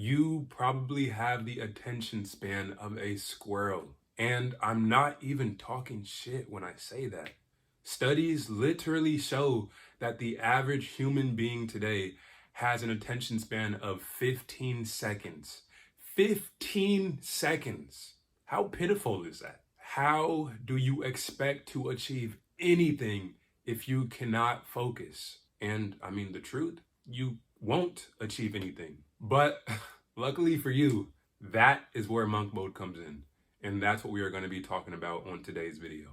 You probably have the attention span of a squirrel. And I'm not even talking shit when I say that. Studies literally show that the average human being today has an attention span of 15 seconds. 15 seconds. How pitiful is that? How do you expect to achieve anything if you cannot focus? And I mean, the truth, you won't achieve anything. But luckily for you, that is where monk mode comes in. And that's what we are going to be talking about on today's video.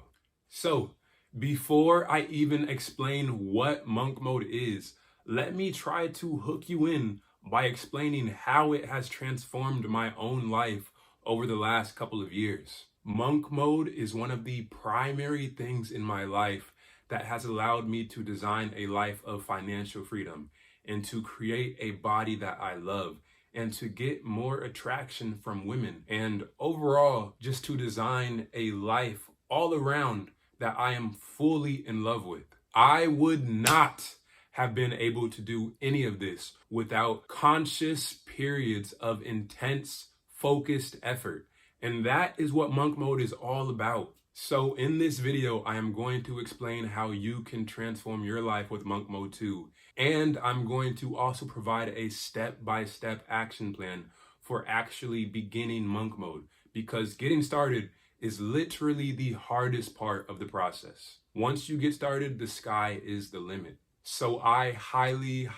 So before I even explain what monk mode is, let me try to hook you in by explaining how it has transformed my own life over the last couple of years. Monk mode is one of the primary things in my life that has allowed me to design a life of financial freedom and to create a body that I love and to get more attraction from women and overall just to design a life all around that I am fully in love with. I would not have been able to do any of this without conscious periods of intense, focused effort. And that is what monk mode is all about. So in this video, I am going to explain how you can transform your life with monk mode too. And I'm going to also provide a step-by-step action plan for actually beginning monk mode, because getting started is literally the hardest part of the process. Once you get started, the sky is the limit. So I highly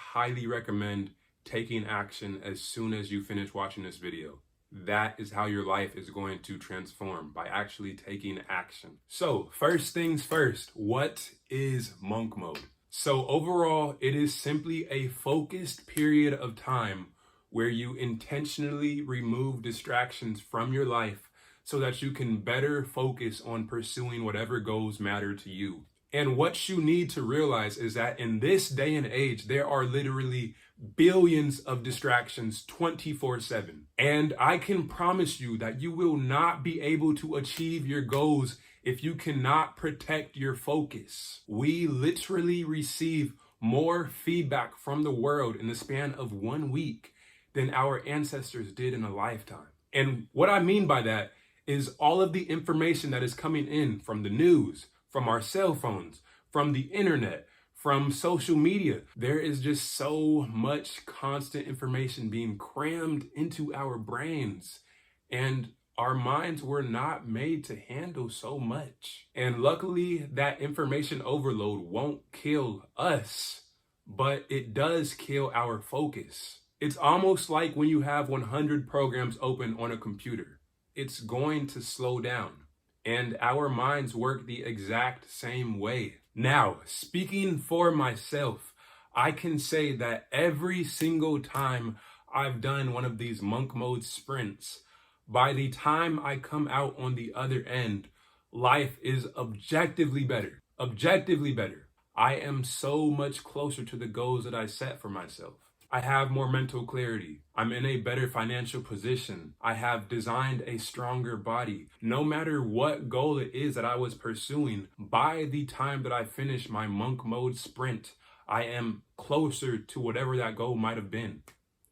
recommend taking action as soon as you finish watching this video. That is how your life is going to transform, by actually taking action. So first things first, what is monk mode? So overall, it is simply a focused period of time where you intentionally remove distractions from your life so that you can better focus on pursuing whatever goals matter to you. And what you need to realize is that in this day and age, there are literally billions of distractions 24/7. And I can promise you that you will not be able to achieve your goals if you cannot protect your focus. We literally receive more feedback from the world in the span of 1 week than our ancestors did in a lifetime. And what I mean by that is all of the information that is coming in from the news, from our cell phones, from the internet, from social media. There is just so much constant information being crammed into our brains, and our minds were not made to handle so much. And luckily, that information overload won't kill us, but it does kill our focus. It's almost like when you have 100 programs open on a computer. It's going to slow down. And our minds work the exact same way. Now, speaking for myself, I can say that every single time I've done one of these monk mode sprints, by the time I come out on the other end, life is objectively better. Objectively better. I am so much closer to the goals that I set for myself. I have more mental clarity. I'm in a better financial position. I have designed a stronger body. No matter what goal it is that I was pursuing, by the time that I finish my monk mode sprint, I am closer to whatever that goal might have been.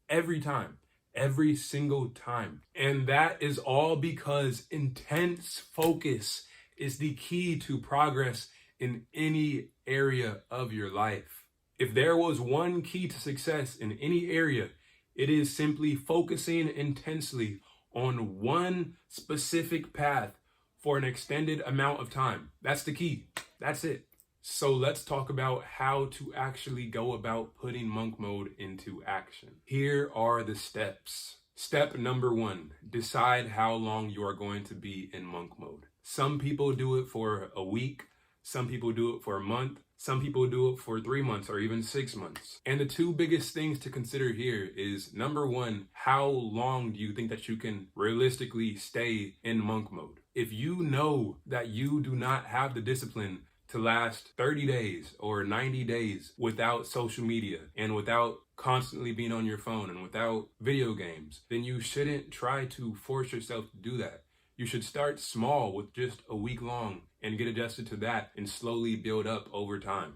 Every time. Every single time. And that is all because intense focus is the key to progress in any area of your life. If there was one key to success in any area, it is simply focusing intensely on one specific path for an extended amount of time. That's the key. That's it. So let's talk about how to actually go about putting monk mode into action. Here are the steps. Step number 1, decide how long you are going to be in monk mode. Some people do it for a week. Some people do it for a month. Some people do it for 3 months or even 6 months. And the two biggest things to consider here is, number 1, how long do you think that you can realistically stay in monk mode? If you know that you do not have the discipline to last 30 days or 90 days without social media and without constantly being on your phone and without video games, then you shouldn't try to force yourself to do that. You should start small with just a week long and get adjusted to that and slowly build up over time.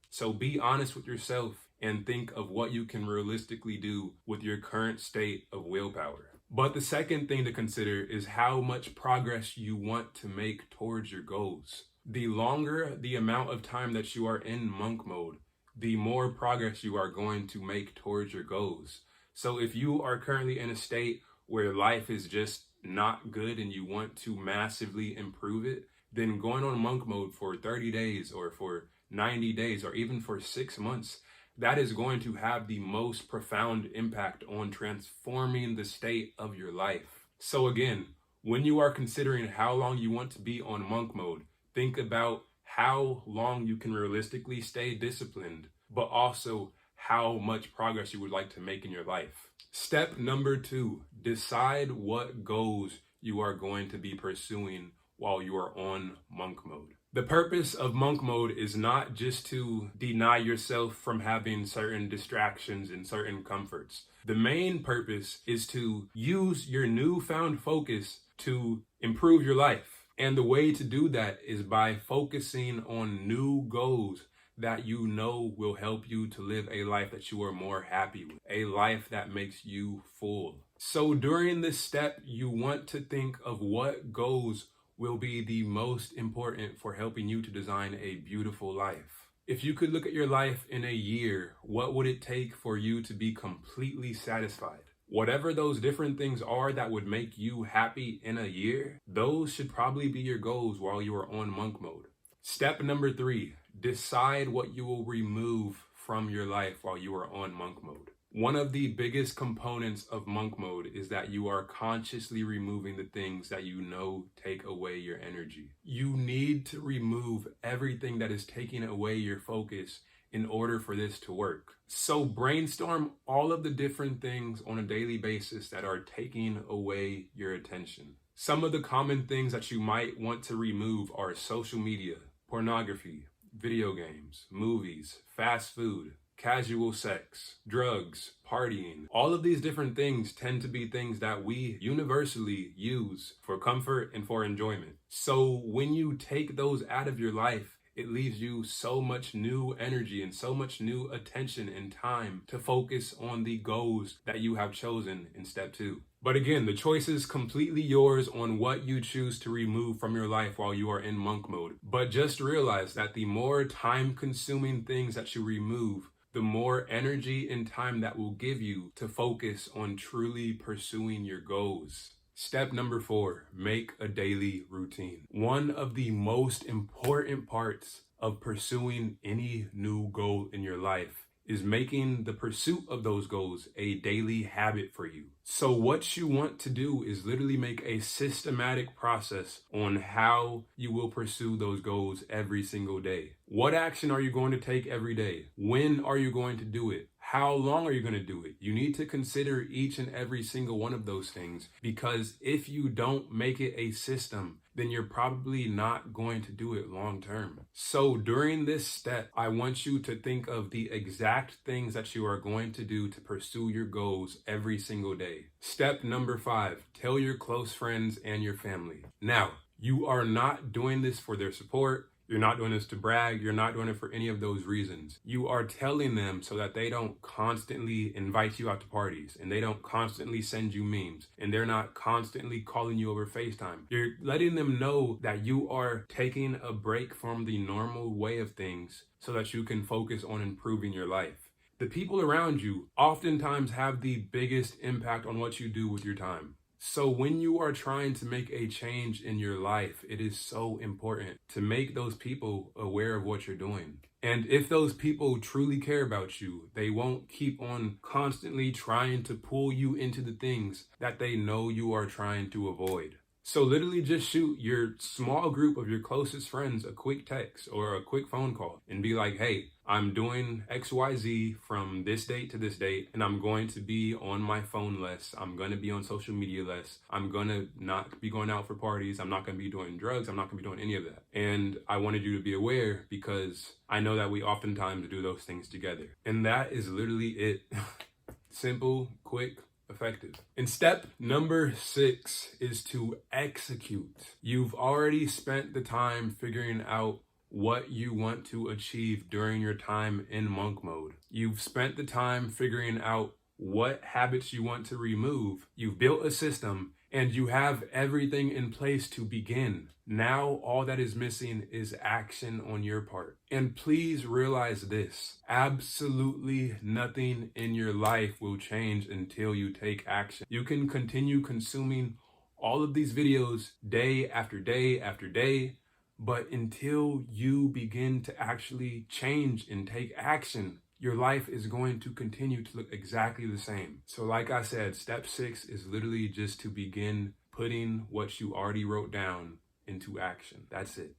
So be honest with yourself and think of what you can realistically do with your current state of willpower. But the second thing to consider is how much progress you want to make towards your goals. The longer the amount of time that you are in monk mode, the more progress you are going to make towards your goals. So if you are currently in a state where life is just not good and you want to massively improve it, then going on monk mode for 30 days or for 90 days or even for 6 months, that is going to have the most profound impact on transforming the state of your life. So again, when you are considering how long you want to be on monk mode, think about how long you can realistically stay disciplined, but also how much progress you would like to make in your life. Step number 2, decide what goals you are going to be pursuing while you are on monk mode. The purpose of monk mode is not just to deny yourself from having certain distractions and certain comforts. The main purpose is to use your newfound focus to improve your life. And the way to do that is by focusing on new goals that you know will help you to live a life that you are more happy with, a life that makes you full. So during this step, you want to think of what goals will be the most important for helping you to design a beautiful life. If you could look at your life in a year, what would it take for you to be completely satisfied? Whatever those different things are that would make you happy in a year, those should probably be your goals while you are on monk mode. Step number 3, decide what you will remove from your life while you are on monk mode. One of the biggest components of monk mode is that you are consciously removing the things that you know take away your energy. You need to remove everything that is taking away your focus in order for this to work. So brainstorm all of the different things on a daily basis that are taking away your attention. Some of the common things that you might want to remove are social media, pornography, video games, movies, fast food, casual sex, drugs, partying. All of these different things tend to be things that we universally use for comfort and for enjoyment. So when you take those out of your life, it leaves you so much new energy and so much new attention and time to focus on the goals that you have chosen in step 2. But again, the choice is completely yours on what you choose to remove from your life while you are in monk mode. But just realize that the more time-consuming things that you remove, the more energy and time that will give you to focus on truly pursuing your goals. Step number 4, make a daily routine. One of the most important parts of pursuing any new goal in your life is making the pursuit of those goals a daily habit for you. So what you want to do is literally make a systematic process on how you will pursue those goals every single day. What action are you going to take every day? When are you going to do it? How long are you going to do it? You need to consider each and every single one of those things, because if you don't make it a system, then you're probably not going to do it long term. So during this step, I want you to think of the exact things that you are going to do to pursue your goals every single day. Step number 5, tell your close friends and your family. Now, you are not doing this for their support. You're not doing this to brag. You're not doing it for any of those reasons. You are telling them so that they don't constantly invite you out to parties, and they don't constantly send you memes, and they're not constantly calling you over FaceTime. You're letting them know that you are taking a break from the normal way of things so that you can focus on improving your life. The people around you oftentimes have the biggest impact on what you do with your time. So when you are trying to make a change in your life, it is so important to make those people aware of what you're doing. And if those people truly care about you, they won't keep on constantly trying to pull you into the things that they know you are trying to avoid. So literally just shoot your small group of your closest friends a quick text or a quick phone call and be like, hey, I'm doing XYZ from this date to this date, and I'm going to be on my phone less. I'm going to be on social media less. I'm going to not be going out for parties. I'm not going to be doing drugs. I'm not going to be doing any of that. And I wanted you to be aware because I know that we oftentimes do those things together. And that is literally it. Simple, quick, effective. And step number 6 is to execute. You've already spent the time figuring out what you want to achieve during your time in monk mode. You've spent the time figuring out what habits you want to remove. You've built a system and you have everything in place to begin. Now, all that is missing is action on your part. And please realize this: absolutely nothing in your life will change until you take action. You can continue consuming all of these videos day after day after day, but until you begin to actually change and take action, your life is going to continue to look exactly the same. So like I said, step 6 is literally just to begin putting what you already wrote down into action. That's it.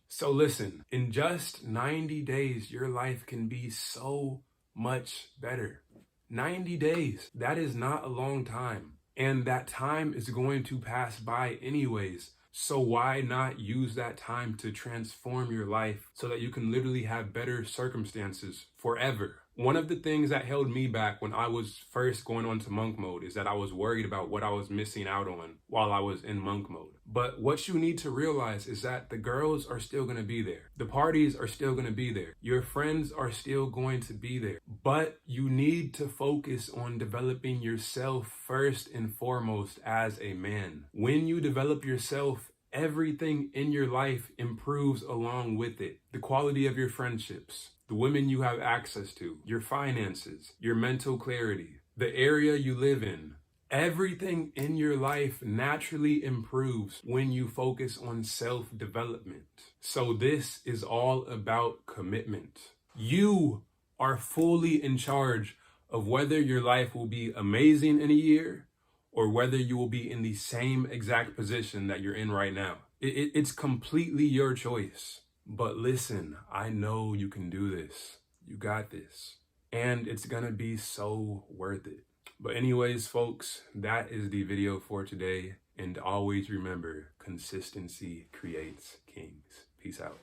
So listen, in just 90 days, your life can be so much better. 90 days, that is not a long time. And that time is going to pass by anyways. So why not use that time to transform your life so that you can literally have better circumstances forever? One of the things that held me back when I was first going on to monk mode is that I was worried about what I was missing out on while I was in monk mode. But what you need to realize is that the girls are still going to be there. The parties are still going to be there. Your friends are still going to be there. But you need to focus on developing yourself first and foremost as a man. When you develop yourself, everything in your life improves along with it. The quality of your friendships, the women you have access to, your finances, your mental clarity, the area you live in. Everything in your life naturally improves when you focus on self-development. So this is all about commitment. You are fully in charge of whether your life will be amazing in a year or whether you will be in the same exact position that you're in right now. It's completely your choice. But listen, I know you can do this. You got this. And it's gonna be so worth it. But anyways, folks, that is the video for today. And always remember, consistency creates kings. Peace out.